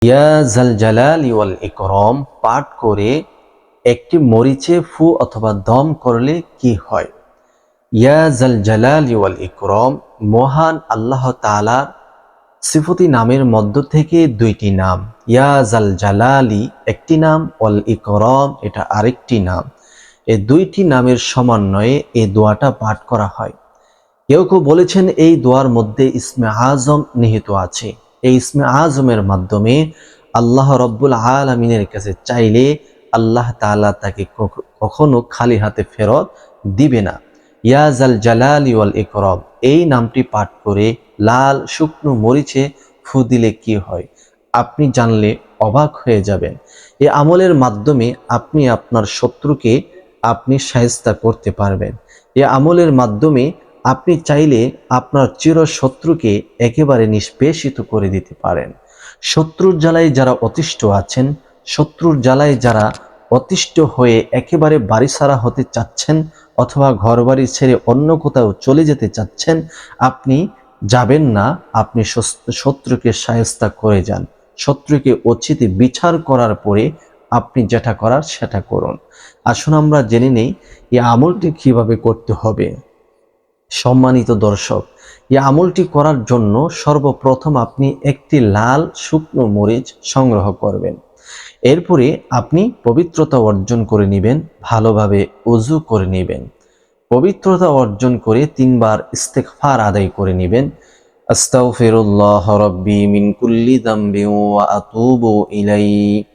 ইয়া জাল জালালি ওয়াল ইকরাম পাঠ করে একটি মরিচে ফু অথবা দম করলে কি হয়? ইয়া জাল জালালি ওয়াল ইকরাম মহান আল্লাহ তাআলার সিফতি নামের মধ্য থেকে দুইটি নাম। ইয়া জাল জালালি একটি নাম, ওয়াল ইকরাম এটা আরেকটি নাম। এই দুইটি নামের সমন্বয়ে এই দোয়াটা পাঠ করা হয়। কেউ কেউ বলেছেন এই দোয়ার মধ্যে ইসমে আজম নিহিত আছে। এই ইসমে আজমের মাধ্যমে আল্লাহ রব্বুল আলামিনের কাছে চাইলে আল্লাহ তাআলা তাকে কখনো খালি হাতে ফেরত দিবে না। ইয়া জাল জালালি ওয়াল ইকরাম এই নামটি পাঠ করে লাল শুকনো মরিচে ফু দিলে কি হয় আপনি জানলে অবাক হয়ে যাবেন। এই আমলের মাধ্যমে আপনি আপনার শত্রুকে আপনি শায়েস্তা করতে পারবেন। এই আমলের মাধ্যমে আপনি চাইলে আপনার চিরশত্রুকে একেবারে নিষ্পেষিত করে দিতে পারেন। শত্রুর জ্বালায় যারা অতিষ্ঠ আছেন, শত্রুর জ্বালায় যারা অতিষ্ঠ হয়ে একেবারে বাড়িছাড়া হতে চাচ্ছেন অথবা ঘরবাড়ি ছেড়ে অন্য কোথাও চলে যেতে চাচ্ছেন, আপনি যাবেন না, আপনি শত্রুকে শায়েস্তা করে যান। শত্রুকে উচিত বিচার করার পরে আপনি যেটা করার সেটা করুন। আসুন আমরা জেনে নেই এই আমলটি কিভাবে করতে হবে। সম্মানিত দর্শক, এই আমলটি করার জন্য সর্বপ্রথম আপনি একটি লাল শুকনো মরিচ সংগ্রহ করবেন। এরপরে আপনি পবিত্রতা অর্জন করে নেবেন, ভালোভাবে ওযু করে নেবেন। পবিত্রতা অর্জন করে 3 বার ইস্তেগফার আদায় করে নেবেন। আস্তাগফিরুল্লাহ রাব্বি মিন কুল্লি যামবি ওয়া আতুবু ইলাইহি।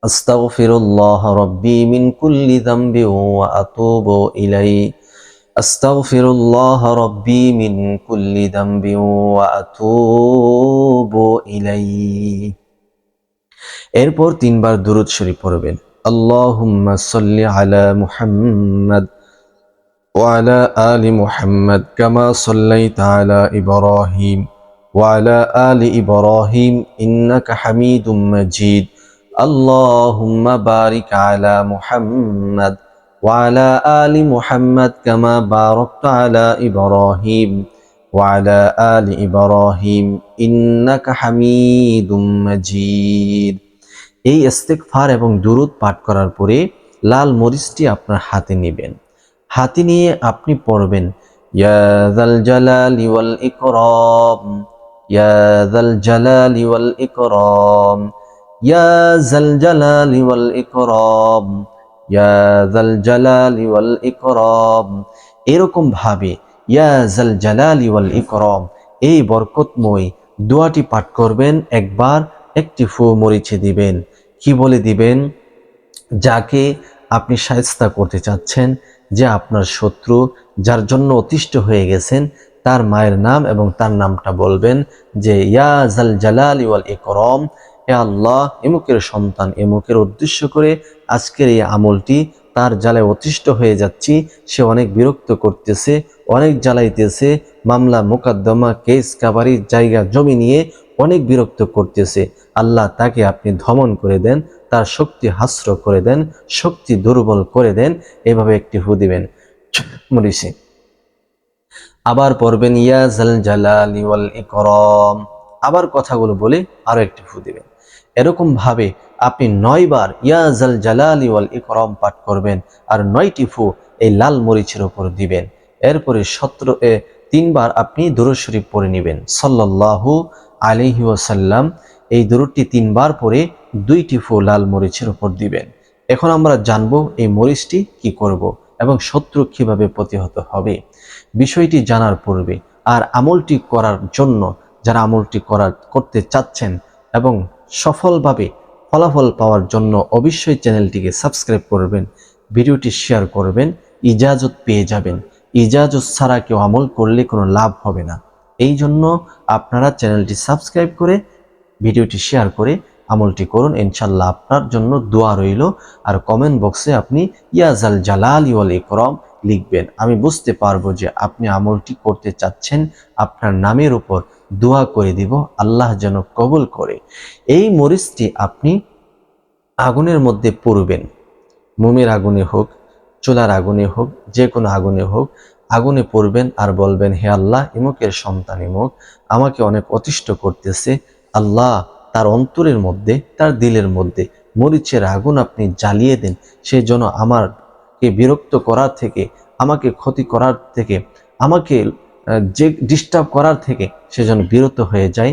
আস্তাগফিরুল্লাহ রাব্বি মিন কুল্লি যামবি ওয়া আতুবু ইলাইহি। আস্তাগফিরুল্লাহ রাব্বি মিন কুল্লি যামবি ওয়া আতুবু ইলাইহি। এরপর 3 বার দুরূদ শরীফ পড়বেন। আল্লাহুম্মা সাল্লি আলা মুহাম্মাদ ওয়া আলা আলি মুহাম্মাদ কামা সাল্লাইতা আলা ইব্রাহিম ওয়া আলা আলি ইব্রাহিম ইন্নাকা হামিদুম মাজিদ। আল্লাহুম্মা বারিক আলা মুহাম্মাদ ওয়া আলা আলি মুহাম্মাদ কামা বারাকতা আলা ইব্রাহিম ওয়া আলা আলি ইব্রাহিম ইন্নাকা হামিদুম মাজিদ। এই ইস্তেগফার এবং দুরূদ পাঠ করার পরে লাল মরিচটি আপনার হাতে নেবেন। হাতে নিয়ে আপনি পড়বেন ইয়া যাল জালালি ওয়াল ইকরাম, ইয়া যাল জালালি ওয়াল ইকরাম, ইয়া যাল জালালি ওয়াল ইকরাম, ইয়া যাল জালালি ওয়াল ইকরাম। এরকম ভাবে ইয়া যাল জালালি ওয়াল ইকরাম এই বরকতময় দোয়াটি পাঠ করবেন। একবার একটি ফু মরিচে দিবেন। কি বলে দিবেন? যাকে আপনি শায়েস্তা করতে চাচ্ছেন, যে আপনার শত্রু, যার জন্য অতিষ্ঠ হয়ে গেছেন, তার মায়ের নাম এবং তার নামটা বলবেন যে ইয়া জাল জালালি ওয়াল ইকরাম, হে আল্লাহ এমুকের সন্তান এমুকের উদ্দেশ্য করে আজকের এই আমলটি, তার জ্বালায় অতিষ্ঠ হয়ে যাচ্ছি, সে অনেক বিরক্ত করতেছে, অনেক জ্বালাইতেছে, মামলা মোকদ্দমা কেস কাবারির জায়গা জমি নিয়ে অনেক বিরক্ত করতেছে। আল্লাহ তাকে আপনি দমন করে দেন, তার শক্তি হাস্র করে দেন, শক্তি দুর্বল করে দেন। এভাবে একটি ফু দিবেন মরিচে। আবার পড়বেন ইয়া জাল জালালি ওয়াল ইকরাম, আবার কথাগুলো বলে আরো একটি ফু দিবেন। এরকম ভাবে আপনি 9 বার ইয়া জাল জালালি ওয়াল ইকরাম পাঠ করবেন আর 9টি ফু এই লাল মরিচের উপর দিবেন। এরপরে 3 বার আপনি দুরূদ শরীফ পড়ে নেবেন সাল্লাল্লাহু আলাইহি ওয়াসাল্লাম। এই দুরূদটি 3 বার পরে 2টি ফু লাল মরিচের উপর দিবেন। এখন আমরা জানবো এই মরিচটি কি করব এবং শত্রু কিভাবে প্রতিহত হবে। বিষয়টি জানার পূর্বে আর আমলটি করার জন্য, যারা আমলটি করতে চাচ্ছেন এবং সফলভাবে ফলাফল পাওয়ার জন্য অবশ্যই চ্যানেলটিকে সাবস্ক্রাইব করবেন, ভিডিওটি শেয়ার করবেন, ইজাজত পেয়ে যাবেন। ইজাজত ছাড়া কেউ আমল করলে কোনো লাভ হবে না। এই জন্য আপনারা চ্যানেলটি সাবস্ক্রাইব করে ভিডিওটি শেয়ার করে আমলটি করুন। ইনশাল্লাহ আপনার জন্য দোয়া রইল। আর কমেন্ট বক্সে আপনি ইয়া জাল জালালি ওয়াল ইকরাম লিখবেন। আমি বুঝতে পারবো যে আপনি আমলটি করতে চাচ্ছেন। আপনার নামের উপর দোয়া করে দিব, আল্লাহ যেন কবুল করে। এই মরিচটি আপনি আগুনের মধ্যে পুড়বেন, মোমের আগুনে হোক, চুলার আগুনে হোক, যে কোনো আগুনে হোক, আগুনে পড়বেন আর বলবেন হে আল্লাহ ইমুকের সন্তান ইমুক আমাকে অনেক অতিষ্ঠ করতেছে, আল্লাহ তার অন্তরের মধ্যে, তার দিলের মধ্যে মরিচের আগুন আপনি জ্বালিয়ে দেন। সে যেন আমাকে বিরক্ত করার থেকে, আমাকে ক্ষতি করার থেকে, আমাকে যে ডিস্টার্ব করার থেকে সে যেন বিরত হয়ে যায়।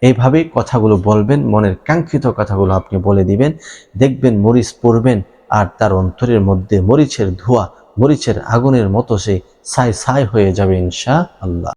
এইভাবেই কথাগুলো বলবেন, মনের কাঙ্ক্ষিত কথাগুলো আপনি বলে দিবেন। দেখবেন মরিচ পড়বেন আর তার অন্তরের মধ্যে মরিচের ধোঁয়া, মরিচের আগুনের মতো সে ছাই ছাই হয়ে যাবে ইনশাআল্লাহ।